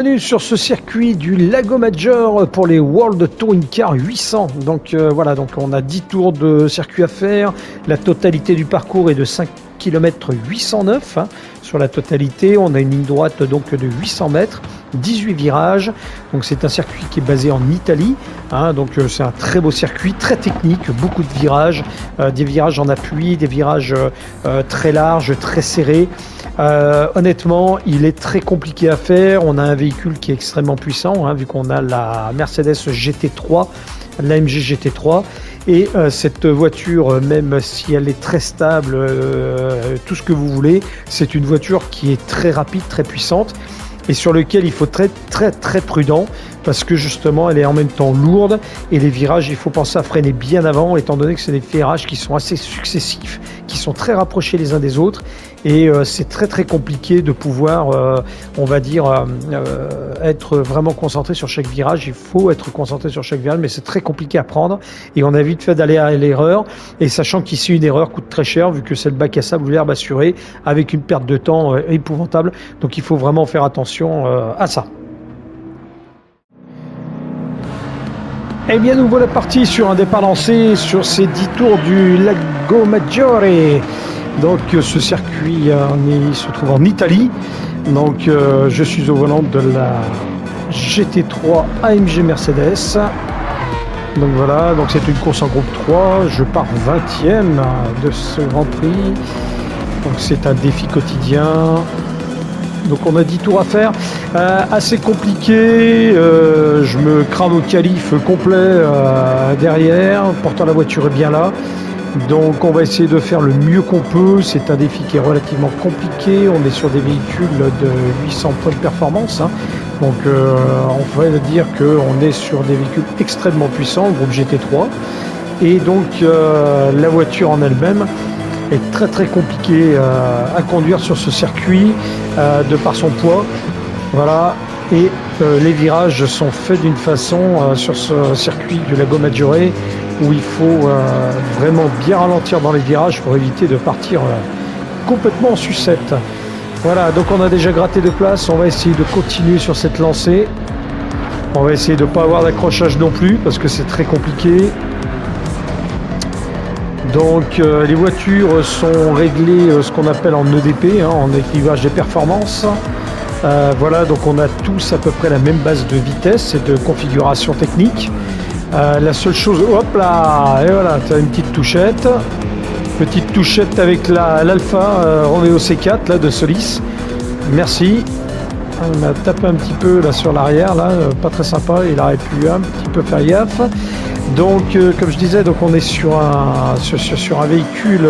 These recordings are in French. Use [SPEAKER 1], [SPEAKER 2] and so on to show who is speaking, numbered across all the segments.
[SPEAKER 1] Bienvenue sur ce circuit du Lago Maggiore pour les World Touring Car 800. Donc voilà, donc on a 10 tours de circuit à faire. La totalité du parcours est de 5 km 809 sur la totalité. On a une ligne droite donc de 800 mètres, 18 virages. Donc c'est un circuit qui est basé en Italie. Donc c'est un très beau circuit, très technique, beaucoup de virages, des virages en appui, des virages très larges, très serrés. Honnêtement, il est très compliqué à faire. On a un véhicule qui est extrêmement puissant, vu qu'on a la Mercedes GT3, l'AMG GT3. Et cette voiture, même si elle est très stable, tout ce que vous voulez, c'est une voiture qui est très rapide, très puissante et sur lequel il faut être très prudent parce que justement elle est en même temps lourde et les virages il faut penser à freiner bien avant étant donné que c'est des virages qui sont assez successifs, qui sont très rapprochés les uns des autres et c'est très compliqué de pouvoir on va dire être vraiment concentré sur chaque virage. Il faut être concentré sur chaque virage mais c'est très compliqué à prendre et on a vite fait d'aller à l'erreur et sachant qu'ici une erreur coûte très cher vu que c'est le bac à sable ou l'herbe assurée avec une perte de temps épouvantable, donc il faut vraiment faire attention à ça. Eh bien nous voilà partis sur un départ lancé sur ces 10 tours du Lago Maggiore. Donc ce circuit il se trouve en Italie. Donc je suis au volant de la GT3 AMG Mercedes. Donc voilà, donc c'est une course en groupe 3. Je pars 20e de ce Grand Prix. Donc c'est un défi quotidien. Donc on a 10 tours à faire, assez compliqué, je me crame au calife complet derrière, pourtant la voiture est bien là, donc on va essayer de faire le mieux qu'on peut. C'est un défi qui est relativement compliqué, on est sur des véhicules de 800 points de performance, donc on va dire qu'on est sur des véhicules extrêmement puissants, le groupe GT3, et donc la voiture en elle-même est très compliqué à conduire sur ce circuit de par son poids. Voilà, et les virages sont faits d'une façon sur ce circuit du Lago Maggiore où il faut vraiment bien ralentir dans les virages pour éviter de partir complètement en sucette. Voilà, donc on a déjà gratté de place, on va essayer de continuer sur cette lancée. On va essayer de ne pas avoir d'accrochage non plus parce que c'est très compliqué. Donc les voitures sont réglées ce qu'on appelle en EDP, en équilibrage des performances. Voilà, donc on a tous à peu près la même base de vitesse et de configuration technique. La seule chose, hop là, et voilà, tu as une petite touchette avec l'Alfa Romeo C4 là, de Solis. Merci. On a tapé un petit peu là sur l'arrière, là, pas très sympa, il aurait pu un petit peu faire gaffe. Donc comme je disais, donc on est sur un véhicule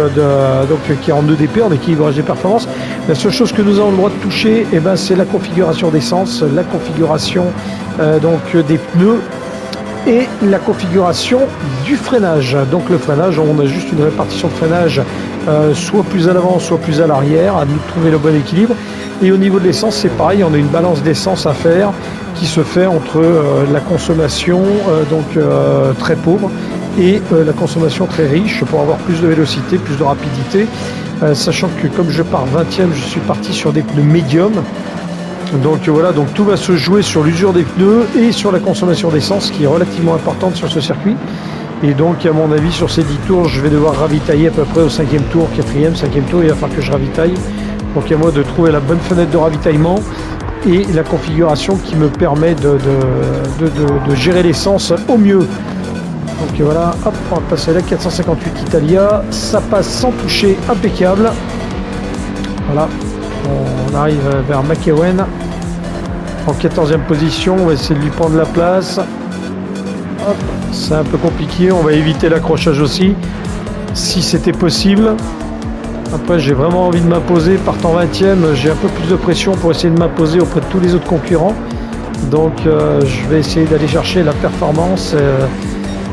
[SPEAKER 1] qui est en EDP, en équilibrage des performances. La seule chose que nous avons le droit de toucher, c'est la configuration d'essence, la configuration des pneus et la configuration du freinage. Donc le freinage, on a juste une répartition de freinage soit plus à l'avant, soit plus à l'arrière, à nous de trouver le bon équilibre. Et au niveau de l'essence, c'est pareil, on a une balance d'essence à faire qui se fait entre la consommation très pauvre et la consommation très riche pour avoir plus de vélocité, plus de rapidité. Sachant que comme je pars 20e, je suis parti sur des pneus médium. Donc voilà, donc tout va se jouer sur l'usure des pneus et sur la consommation d'essence qui est relativement importante sur ce circuit. Et donc à mon avis sur ces 10 tours, je vais devoir ravitailler à peu près au 5e tour, 4e, 5e tour, il va falloir que je ravitaille. Donc à moi de trouver la bonne fenêtre de ravitaillement et la configuration qui me permet de gérer l'essence au mieux. Donc voilà, hop, on va passer là, 458 Italia, ça passe sans toucher, impeccable. Voilà, on arrive vers McEwen en 14e position, on va essayer de lui prendre la place. Hop, c'est un peu compliqué, on va éviter l'accrochage aussi, si c'était possible. Après j'ai vraiment envie de m'imposer, partant 20e, j'ai un peu plus de pression pour essayer de m'imposer auprès de tous les autres concurrents. Donc je vais essayer d'aller chercher la performance,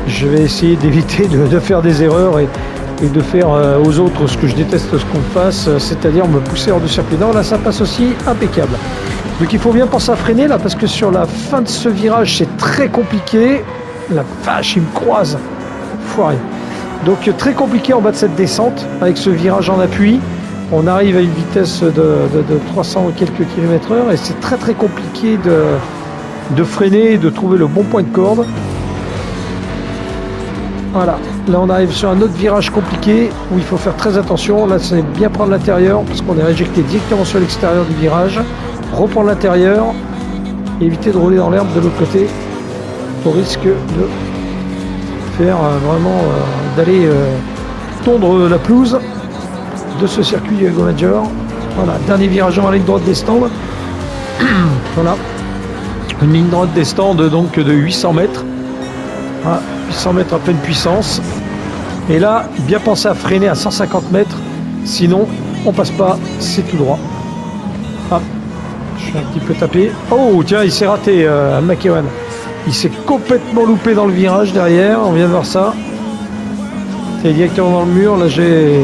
[SPEAKER 1] je vais essayer d'éviter de faire des erreurs et de faire aux autres ce que je déteste ce qu'on fasse, c'est-à-dire me pousser hors du circuit. Non, là ça passe aussi impeccable. Donc il faut bien penser à freiner là parce que sur la fin de ce virage c'est très compliqué. La vache, il me croise, foiré. Donc très compliqué en bas de cette descente avec ce virage en appui. On arrive à une vitesse de 300 ou quelques kilomètres heure et c'est très très compliqué de freiner et de trouver le bon point de corde. Voilà, là on arrive sur un autre virage compliqué où il faut faire très attention. Là c'est bien prendre l'intérieur parce qu'on est réjecté directement sur l'extérieur du virage. Reprendre l'intérieur et éviter de rouler dans l'herbe de l'autre côté au risque de faire vraiment d'aller tondre la pelouse de ce circuit Go Major. Voilà, dernier virage en ligne droite des stands. Voilà, une ligne droite des stands donc de 800 mètres. Voilà, 800 mètres à pleine puissance. Et là, bien penser à freiner à 150 mètres, sinon on passe pas, c'est tout droit. Ah, je suis un petit peu tapé. Oh tiens, il s'est raté McEwan. Il s'est complètement loupé dans le virage derrière, on vient de voir ça. C'est directement dans le mur, là j'ai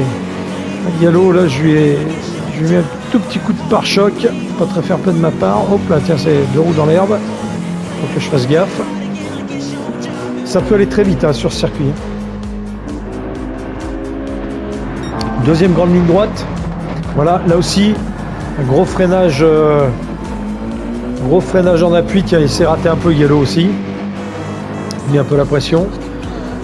[SPEAKER 1] Gallo, là je lui ai mis un tout petit coup de pare-choc, pas très fair play de ma part. Hop là, tiens, c'est 2 roues dans l'herbe, faut que je fasse gaffe. Ça peut aller très vite sur ce circuit. Deuxième grande ligne droite. Voilà, là aussi, un gros freinage en appui. Tiens, il s'est raté un peu Gallo aussi. Il met un peu la pression.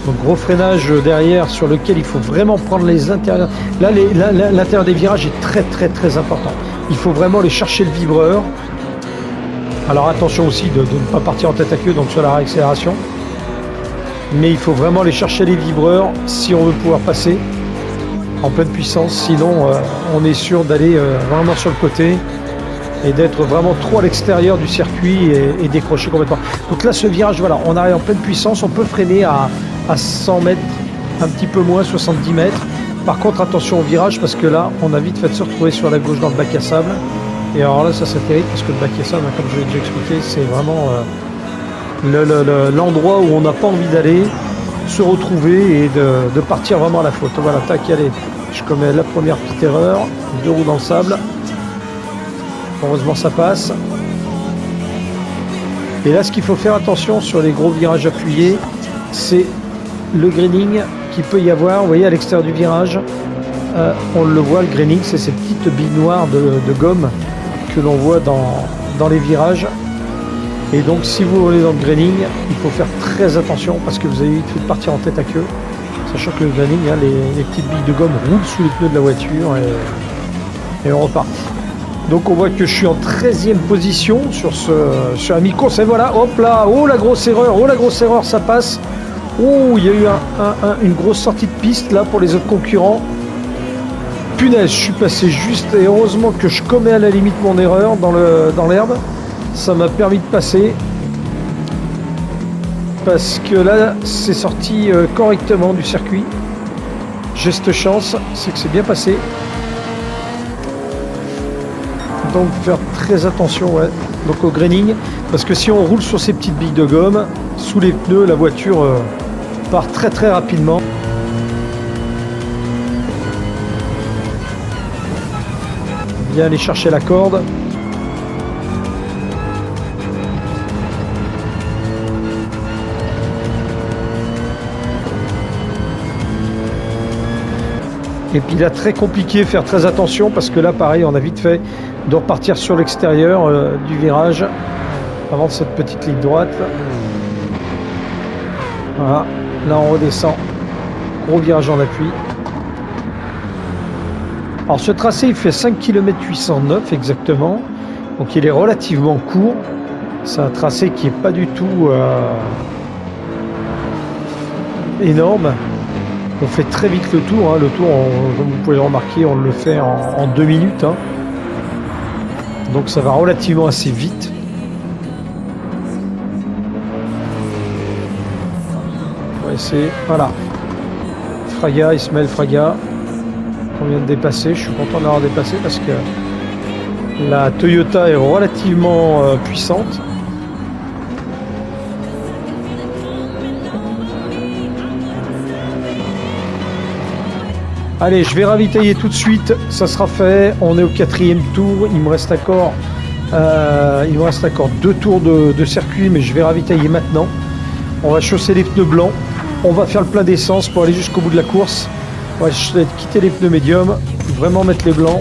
[SPEAKER 1] Donc gros freinage derrière sur lequel il faut vraiment prendre les intérieurs. Là, l'intérieur des virages est très très très important. Il faut vraiment aller chercher le vibreur. Alors attention aussi de ne pas partir en tête à queue, donc sur la réaccélération. Mais il faut vraiment aller chercher les vibreurs si on veut pouvoir passer en pleine puissance. Sinon, on est sûr d'aller vraiment sur le côté et d'être vraiment trop à l'extérieur du circuit et décrocher complètement. Donc là, ce virage, voilà, on arrive en pleine puissance. On peut freiner à 100 mètres, un petit peu moins, 70 mètres. Par contre, attention au virage parce que là, on a vite fait de se retrouver sur la gauche dans le bac à sable. Et alors là, ça c'est terrible parce que le bac à sable, comme je l'ai déjà expliqué, c'est vraiment l'endroit où on n'a pas envie d'aller, se retrouver et de partir vraiment à la faute. Voilà, tac, allez, je commets la première petite erreur, 2 roues dans le sable. Heureusement ça passe. Et là, ce qu'il faut faire attention sur les gros virages appuyés, c'est le graining qu'il peut y avoir. Vous voyez à l'extérieur du virage, on le voit, le graining, c'est ces petites billes noires de gomme que l'on voit dans les virages. Et donc si vous roulez dans le graining, il faut faire très attention parce que vous avez vite fait de partir en tête à queue, sachant que le graining, les petites billes de gomme roulent sous les pneus de la voiture et on repart. Donc on voit que je suis en 13e position sur un mi-course et voilà, hop là, oh la grosse erreur, ça passe. Oh, il y a eu une grosse sortie de piste là pour les autres concurrents. Punaise, je suis passé juste et heureusement que je commets à la limite mon erreur dans l'herbe. Ça m'a permis de passer parce que là c'est sorti correctement du circuit. J'ai cette chance, c'est que c'est bien passé. Donc faire très attention donc au graining parce que si on roule sur ces petites billes de gomme sous les pneus, la voiture part très très rapidement. Bien aller chercher la corde. Et puis là, très compliqué, faire très attention parce que là, pareil, on a vite fait de repartir sur l'extérieur du virage avant cette petite ligne droite. Voilà, là on redescend, gros virage en appui. Alors ce tracé, il fait 5 km 809 exactement, donc il est relativement court. C'est un tracé qui n'est pas du tout énorme. On fait très vite le tour. Le tour, comme vous pouvez le remarquer, on le fait en 2 minutes. Donc ça va relativement assez vite. On va essayer. Voilà. Fraga, Ismaël Fraga. On vient de dépasser. Je suis content d'avoir dépassé parce que la Toyota est relativement puissante. Allez, je vais ravitailler tout de suite, ça sera fait. On est au 4e tour, il me reste encore 2 tours de circuit, mais je vais ravitailler maintenant. On va chausser les pneus blancs, on va faire le plein d'essence pour aller jusqu'au bout de la course. On va quitter les pneus médiums vraiment mettre les blancs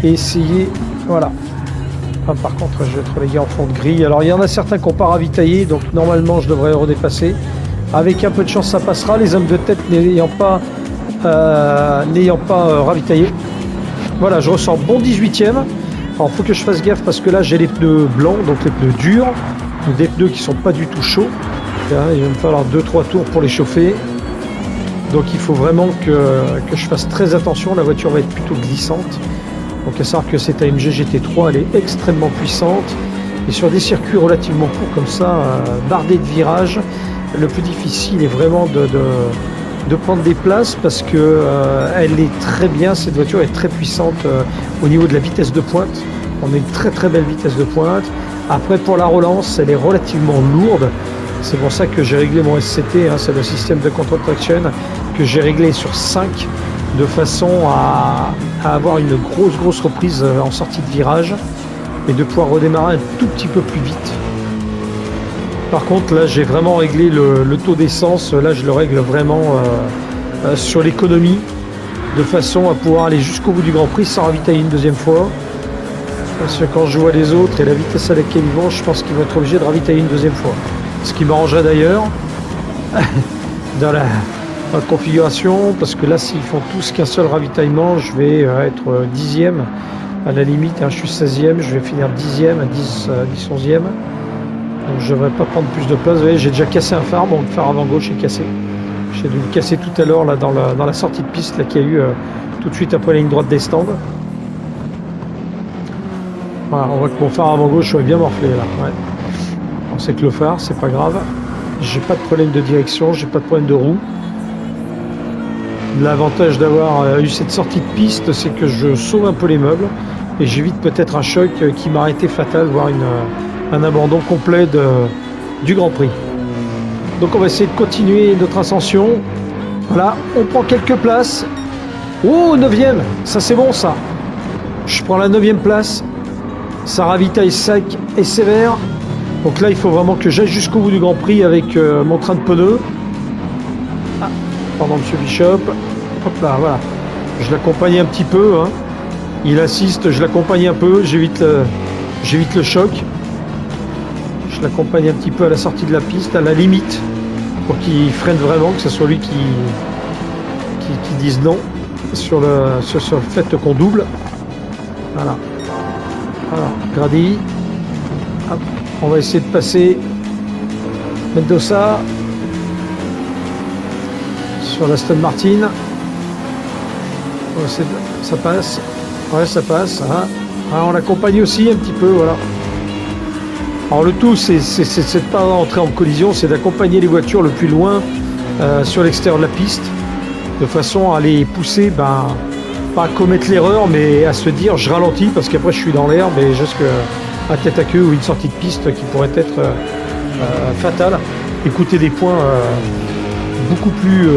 [SPEAKER 1] et essayer, voilà. Ah, par contre, je vais être relégué en fond de grille. Alors, il y en a certains qui n'ont pas ravitaillé, donc normalement, je devrais redépasser. Avec un peu de chance, ça passera. Les hommes de tête n'ayant pas ravitaillé. Voilà, je ressors bon 18e. Alors, il faut que je fasse gaffe parce que là, j'ai les pneus blancs, donc les pneus durs. Des pneus qui sont pas du tout chauds. Là, il va me falloir 2-3 tours pour les chauffer. Donc, il faut vraiment que je fasse très attention. La voiture va être plutôt glissante. Donc à savoir que cette AMG GT3 elle est extrêmement puissante et sur des circuits relativement courts comme ça, bardés de virages, le plus difficile est vraiment de prendre des places parce que elle est très bien, cette voiture est très puissante au niveau de la vitesse de pointe. On a une très très belle vitesse de pointe. Après pour la relance, elle est relativement lourde. C'est pour ça que j'ai réglé mon SCT, hein, c'est le système de control traction que j'ai réglé sur 5 de façon à avoir une grosse reprise en sortie de virage et de pouvoir redémarrer un tout petit peu plus vite. Par contre là j'ai vraiment réglé le taux d'essence, là je le règle vraiment sur l'économie de façon à pouvoir aller jusqu'au bout du Grand Prix sans ravitailler une deuxième fois. Parce que quand je vois les autres et la vitesse à laquelle ils vont, je pense qu'ils vont être obligés de ravitailler une deuxième fois. Ce qui m'arrangerait d'ailleurs dans la configuration, parce que là s'ils font tous qu'un seul ravitaillement, je vais être 10e à la limite, hein, je suis 16e, je vais finir 10e à 10 11e, donc je ne devrais pas prendre plus de place. Vous voyez, j'ai déjà cassé un phare, bon le phare avant gauche est cassé, j'ai dû le casser tout à l'heure là dans la sortie de piste là qu'il y a eu tout de suite après la ligne droite des stands. Voilà, on voit que mon phare avant gauche est bien morflé là, ouais. On sait que le phare c'est pas grave, j'ai pas de problème de direction, j'ai pas de problème de roue. L'avantage d'avoir eu cette sortie de piste, c'est que je sauve un peu les meubles et j'évite peut-être un choc qui m'aurait été fatal, voire un abandon complet du Grand Prix. Donc on va essayer de continuer notre ascension. Voilà, on prend quelques places. Oh, 9e, ça c'est bon ça. Je prends la 9e place. Ça ravitaille sec et sévère. Donc là, il faut vraiment que j'aille jusqu'au bout du Grand Prix avec mon train de pneus. Ah, pardon, monsieur Bishop. Hop là, voilà. Je l'accompagne un petit peu. Hein. Il assiste, je l'accompagne un peu. J'évite le choc. Je l'accompagne un petit peu à la sortie de la piste, à la limite, pour qu'il freine vraiment, que ce soit lui qui dise non sur le fait qu'on double. Voilà. Alors, Grady. Hop. On va essayer de passer Mendoza sur l'Aston Martin. Ça passe. Ouais, ça passe. Hein. Alors, on l'accompagne aussi un petit peu, voilà. Alors le tout, c'est de ne pas entrer en collision, c'est d'accompagner les voitures le plus loin sur l'extérieur de la piste, de façon à les pousser, pas à commettre l'erreur, mais à se dire je ralentis parce qu'après je suis dans l'herbe et jusqu'à tête à queue ou une sortie de piste qui pourrait être fatale et coûter des points beaucoup plus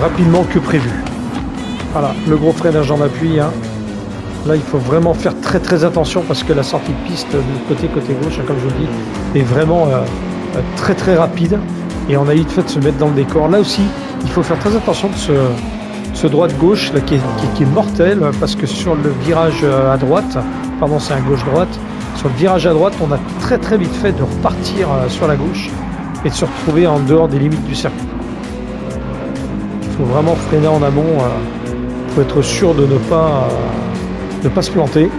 [SPEAKER 1] rapidement que prévu. Voilà, le gros freinage en appui. Hein. Là, il faut vraiment faire très très attention parce que la sortie de piste de côté gauche, comme je vous le dis, est vraiment très très rapide et on a eu de fait de se mettre dans le décor. Là aussi, il faut faire très attention de ce droite-gauche là qui est mortel parce que sur le virage à droite, pardon, c'est un gauche-droite, sur le virage à droite, on a très très vite fait de repartir sur la gauche et de se retrouver en dehors des limites du circuit. Il faut vraiment freiner en amont pour être sûr de ne pas se planter.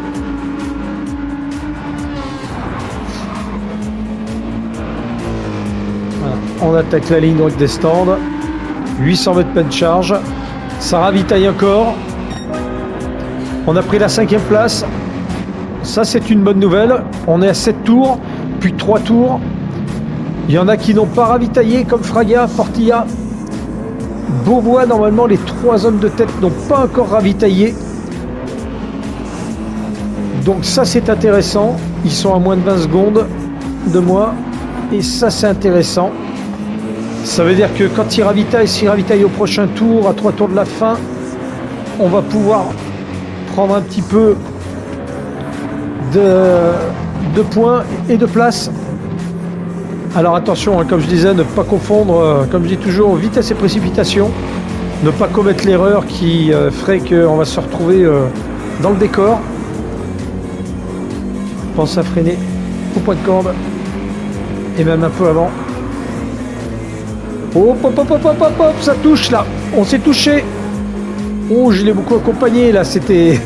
[SPEAKER 1] Voilà. On attaque la ligne droite des stands. 800 mètres pleine charge. Ça ravitaille encore. On a pris la 5e place. Ça, c'est une bonne nouvelle. On est à 7 tours, puis 3 tours. Il y en a qui n'ont pas ravitaillé, comme Fraga, Portilla. Beauvois, normalement, les 3 hommes de tête n'ont pas encore ravitaillé. Donc ça c'est intéressant, ils sont à moins de 20 secondes de moi et ça c'est intéressant. Ça veut dire que quand s'ils ravitaillent au prochain tour, à 3 tours de la fin, on va pouvoir prendre un petit peu de points et de place. Alors attention, hein, comme je disais, ne pas confondre, comme je dis toujours, vitesse et précipitation. ne pas commettre l'erreur qui ferait qu'on va se retrouver dans le décor. Pense à freiner au point de corde et même un peu avant. Hop, hop, hop, hop, hop, hop, hop, ça touche là. On s'est touché. Oh, je l'ai beaucoup accompagné là. C'était,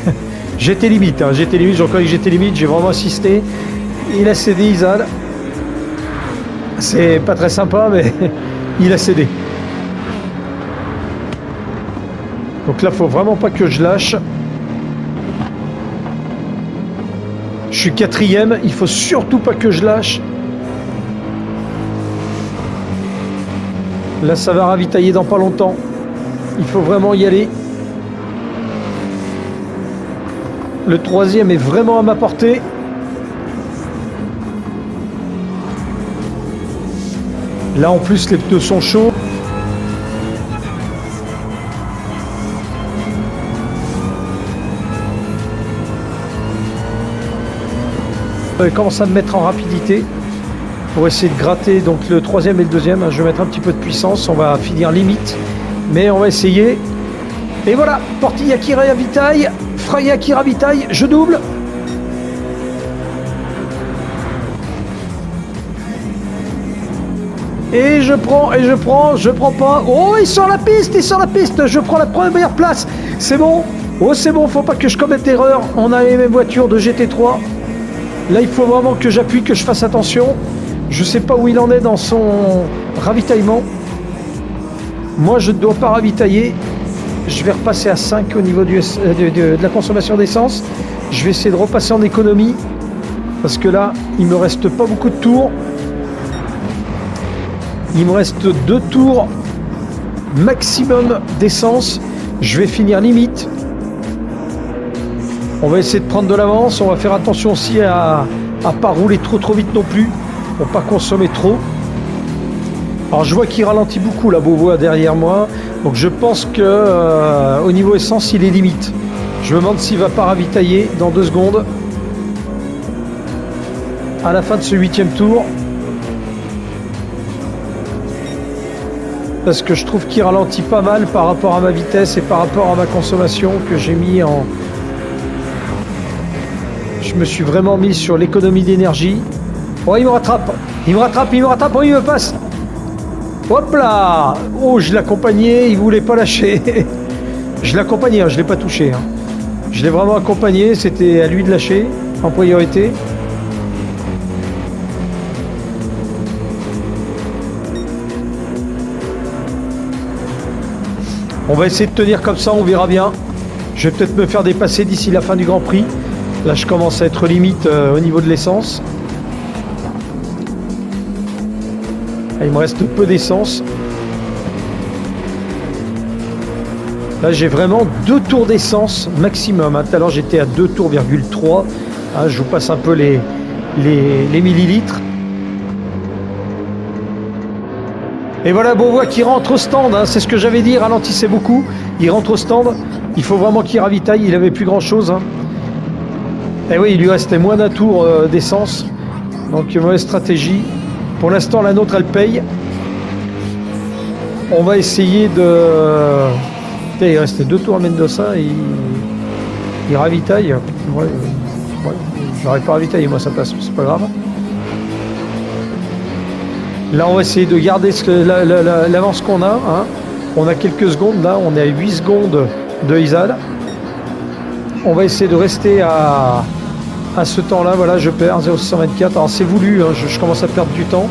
[SPEAKER 1] j'étais limite. Hein. J'étais limite. Je reconnais que j'étais limite. J'ai vraiment assisté. Il a cédé, Isal. C'est pas très sympa, mais il a cédé. Donc là, faut vraiment pas que je lâche. Je suis 4e. Il faut surtout pas que je lâche. Là, ça va ravitailler dans pas longtemps. Il faut vraiment y aller. Le 3e est vraiment à ma portée. Là, en plus, les pneus sont chauds. Je commence à me mettre en rapidité pour essayer de gratter donc le 3e et le 2e. Je vais mettre un petit peu de puissance. On va finir limite, mais on va essayer. Et voilà, Portilla qui ravitaille, Freya qui ravitaille, je double. Et je prends pas. Oh, il sort la piste, je prends la première place. C'est bon. Oh, c'est bon, faut pas que je commette d'erreur. On a les mêmes voitures de GT3. Là, il faut vraiment que j'appuie, que je fasse attention. Je sais pas où il en est dans son ravitaillement. Moi, je ne dois pas ravitailler. Je vais repasser à 5 au niveau de la consommation d'essence. Je vais essayer de repasser en économie. Parce que là, il me reste pas beaucoup de tours. Il me reste 2 tours maximum d'essence. Je vais finir limite. On va essayer de prendre de l'avance. On va faire attention aussi à pas rouler trop vite non plus. Pour pas consommer trop. Alors je vois qu'il ralentit beaucoup la Beauvois derrière moi. Donc je pense que au niveau essence, il est limite. Je me demande s'il va pas ravitailler dans 2 secondes. À la fin de ce 8e tour. Parce que je trouve qu'il ralentit pas mal par rapport à ma vitesse et par rapport à ma consommation que j'ai mis en... Je me suis vraiment mis sur l'économie d'énergie. Oh, il me rattrape, oh, il me passe. Hop là. Oh, je l'accompagnais, il voulait pas lâcher. Je l'accompagnais, hein, je l'ai pas touché. Hein. Je l'ai vraiment accompagné, c'était à lui de lâcher en priorité. On va essayer de tenir comme ça, on verra bien. Je vais peut-être me faire dépasser d'ici la fin du Grand Prix. Là, je commence à être limite au niveau de l'essence. Il me reste peu d'essence. Là, j'ai vraiment 2 tours d'essence maximum. Tout à l'heure, j'étais à 2 tours,3. Je vous passe un peu les millilitres. Et voilà Beauvois qui rentre au stand, hein, c'est ce que j'avais dit, ralentissez beaucoup. Il rentre au stand, il faut vraiment qu'il ravitaille, il avait plus grand chose. Hein. Et oui, il lui restait moins d'un tour d'essence. Donc mauvaise stratégie. Pour l'instant, la nôtre, elle paye. On va essayer de... Il restait 2 tours à Mendoza et il ravitaille. Ouais, j'aurais pas ravitaillé moi, ça passe, c'est pas grave. Là, on va essayer de garder l'avance qu'on a. Hein. On a quelques secondes. Là, on est à 8 secondes de Isal. On va essayer de rester à ce temps-là. Voilà, je perds 0,624. Alors, c'est voulu. Hein. Je commence à perdre du temps.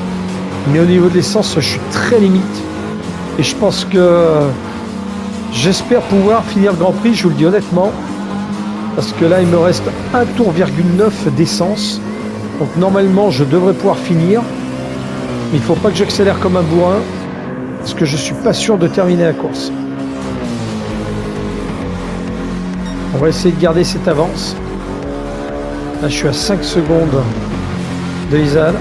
[SPEAKER 1] Mais au niveau de l'essence, je suis très limite. Et je pense que j'espère pouvoir finir le Grand Prix. Je vous le dis honnêtement. Parce que là, il me reste 1,9 tour d'essence. Donc, normalement, je devrais pouvoir finir. Il ne faut pas que j'accélère comme un bourrin, parce que je ne suis pas sûr de terminer la course. On va essayer de garder cette avance. Là, je suis à 5 secondes de Isal.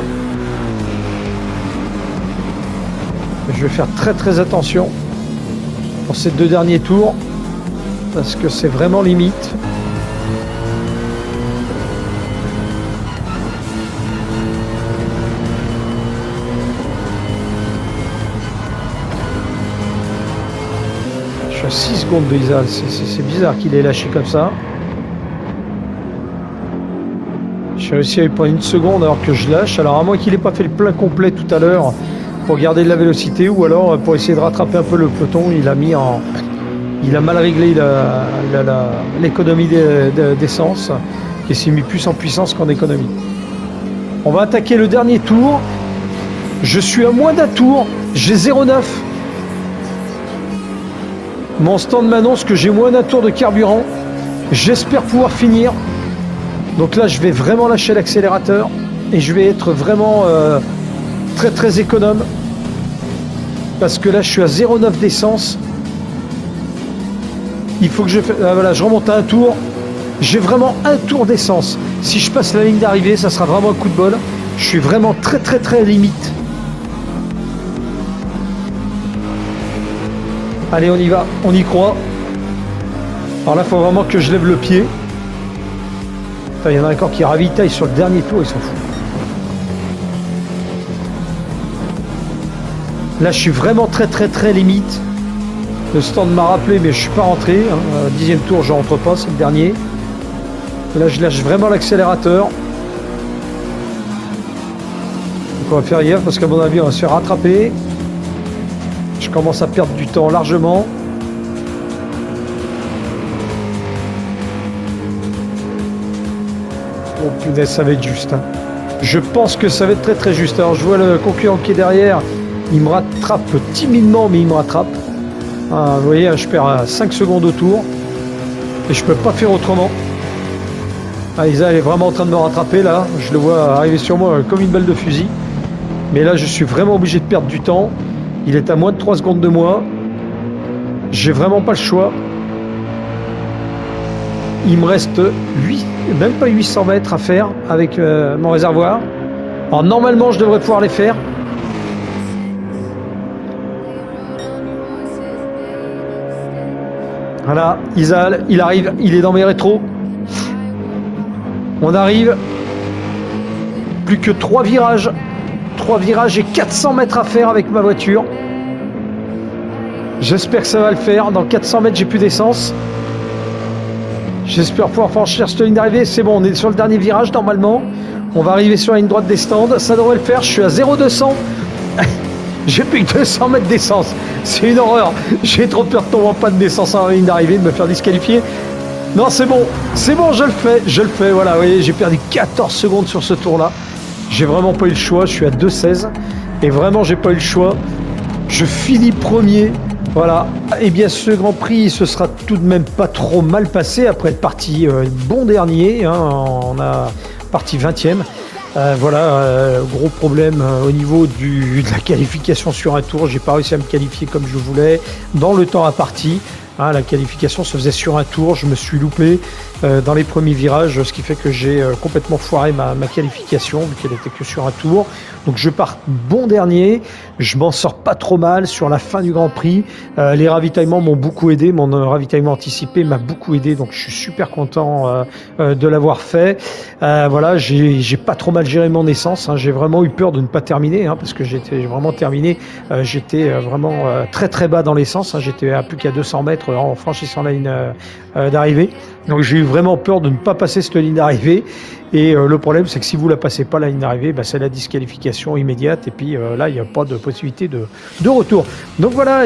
[SPEAKER 1] Je vais faire très attention pour ces 2 derniers tours, parce que c'est vraiment limite. Je 6 secondes de Isal. C'est bizarre qu'il ait lâché comme ça. J'ai réussi à lui prendre 1 seconde alors que je lâche. Alors à moins qu'il n'ait pas fait le plein complet tout à l'heure pour garder de la vélocité, ou alors pour essayer de rattraper un peu le peloton, il a mal réglé l'économie d'essence et s'est mis plus en puissance qu'en économie. On va attaquer le dernier tour. Je suis à moins d'un tour. J'ai 0,9. Mon stand m'annonce que j'ai moins d'un tour de carburant. J'espère pouvoir finir. Donc là, je vais vraiment lâcher l'accélérateur et je vais être vraiment très très économe. Parce que là, je suis à 0,9 d'essence. Il faut que je remonte à un tour. J'ai vraiment un tour d'essence. Si je passe la ligne d'arrivée, ça sera vraiment un coup de bol. Je suis vraiment très très très limite. Allez, on y va, on y croit. Alors là, il faut vraiment que je lève le pied. Il y en a encore qui ravitaillent sur le dernier tour, ils s'en foutent. Là, je suis vraiment très très très limite. Le stand m'a rappelé, mais je ne suis pas rentré. 10e tour, je ne rentre pas, c'est le dernier. Là, je lâche vraiment l'accélérateur. Donc, on va faire gaffe parce qu'à mon avis, on va se faire rattraper. Je commence à perdre du temps largement. Oh punaise, ça va être juste. Hein. Je pense que ça va être très très juste. Alors, je vois le concurrent qui est derrière. Il me rattrape timidement, mais il me rattrape. Vous voyez, je perds 5 secondes au tour. Et je peux pas faire autrement. Isa, elle est vraiment en train de me rattraper là. Je le vois arriver sur moi comme une balle de fusil. Mais là, je suis vraiment obligé de perdre du temps. Il est à moins de 3 secondes de moi. J'ai vraiment pas le choix. Il me reste même pas 800 mètres à faire avec mon réservoir. Alors normalement, je devrais pouvoir les faire. Voilà, Isal, il arrive, il est dans mes rétros. On arrive. Plus que 3 virages. 3 virages et 400 mètres à faire avec ma voiture. J'espère que ça va le faire. Dans 400 mètres, j'ai plus d'essence. J'espère pouvoir franchir cette ligne d'arrivée. C'est bon, on est sur le dernier virage normalement. On va arriver sur la ligne droite des stands. Ça devrait le faire. Je suis à 0,200. J'ai plus que 200 mètres d'essence. C'est une horreur. J'ai trop peur de tomber en panne d'essence en ligne d'arrivée, de me faire disqualifier. Non, c'est bon, je le fais, voilà, vous voyez, j'ai perdu 14 secondes sur ce tour-là. J'ai vraiment pas eu le choix, je suis à 2,16 et vraiment j'ai pas eu le choix. Je finis premier, voilà. Et bien ce Grand Prix, ce sera tout de même pas trop mal passé après être parti bon dernier, hein, on a parti 20e. Gros problème au niveau de la qualification sur un tour. J'ai pas réussi à me qualifier comme je voulais dans le temps imparti. La qualification se faisait sur un tour. Je me suis loupé dans les premiers virages, ce qui fait que j'ai complètement foiré ma qualification vu qu'elle était que sur un tour. Donc je pars bon dernier. Je m'en sors pas trop mal sur la fin du Grand Prix. Les ravitaillements m'ont beaucoup aidé. Mon ravitaillement anticipé m'a beaucoup aidé. Donc je suis super content de l'avoir fait. J'ai pas trop mal géré mon essence. Hein. J'ai vraiment eu peur de ne pas terminer parce que j'étais vraiment terminé. J'étais vraiment très très bas dans l'essence. Hein. J'étais à plus qu'à 200 mètres en franchissant la ligne d'arrivée. Donc j'ai eu vraiment peur de ne pas passer cette ligne d'arrivée. Et le problème, c'est que si vous la passez pas la ligne d'arrivée, c'est la disqualification immédiate. Et puis là, il n'y a pas de possibilité de retour. Donc voilà,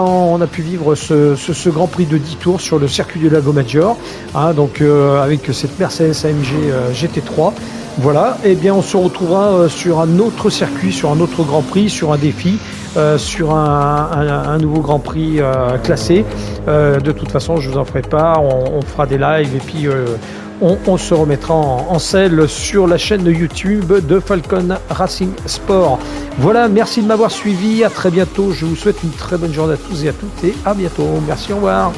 [SPEAKER 1] on a pu vivre ce Grand Prix de 10 tours sur le circuit du Lago Maggiore. Avec cette Mercedes AMG GT3. Voilà, et bien on se retrouvera sur un autre circuit, sur un autre Grand Prix, sur un défi, sur un nouveau Grand Prix classé. De toute façon, je vous en ferai part, on fera des lives et puis on se remettra en selle sur la chaîne YouTube de Falcon Racing Sport. Voilà, merci de m'avoir suivi, à très bientôt, je vous souhaite une très bonne journée à tous et à toutes et à bientôt. Merci, au revoir.